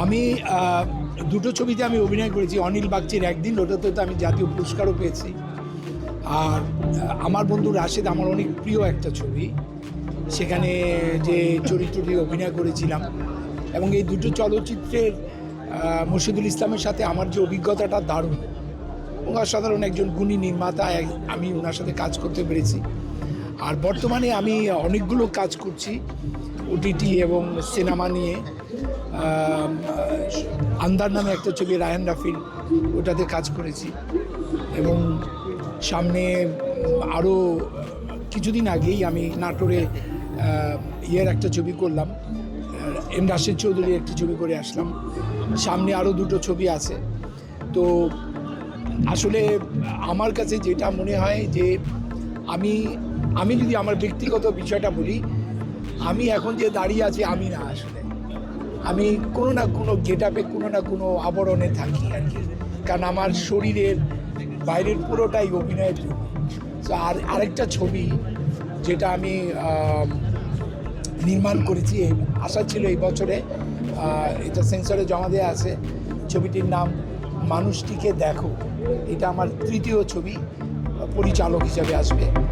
আমি দুটো ছবিতে আমি অভিনয় করেছি। অনিল বাগচির একদিন, ওটাতে তো আমি জাতীয় পুরস্কারও পেয়েছি। আর আমার বন্ধু রাশেদ আমার অনেক প্রিয় একটা ছবি, সেখানে যে চরিত্রটি অভিনয় করেছিলাম। এবং এই দুটো চলচ্চিত্রের মোর্শেদুল ইসলামের সাথে আমার যে অভিজ্ঞতাটা দারুণ। অসাধারণ একজন গুণী নির্মাতা, আমি ওনার সাথে কাজ করতে পেরেছি। আর বর্তমানে আমি অনেকগুলো কাজ করছি ওটিটি এবং সিনেমা নিয়ে। আন্দার নামে একটা ছবি রায়ান রাফির, ওটাতে কাজ করেছি। এবং সামনে আরও কিছুদিন আগেই আমি নাটোরে একটা ছবি করলাম, এম রাশেদ চৌধুরীর একটি ছবি করে আসলাম। সামনে আরও দুটো ছবি আছে। তো আসলে আমার কাছে যেটা মনে হয় যে আমি যদি আমার ব্যক্তিগত বিষয়টা বলি, আমি এখন যে দাঁড়িয়ে আছি আমি না, আসলে আমি কোনো না কোনো গেটআপে, কোনো না কোনো আবরণে থাকি আর কি। কারণ আমার শরীরের বাইরের পুরোটাই অভিনয়ের জন্য। আর আরেকটা ছবি যেটা আমি নির্মাণ করেছি, আশা ছিল এই বছরে, এটা সেন্সরে জমা দেওয়া আছে। ছবিটির নাম মানুষটিকে দেখো। এটা আমার তৃতীয় ছবি, পরিচালক হিসাবে আসবে।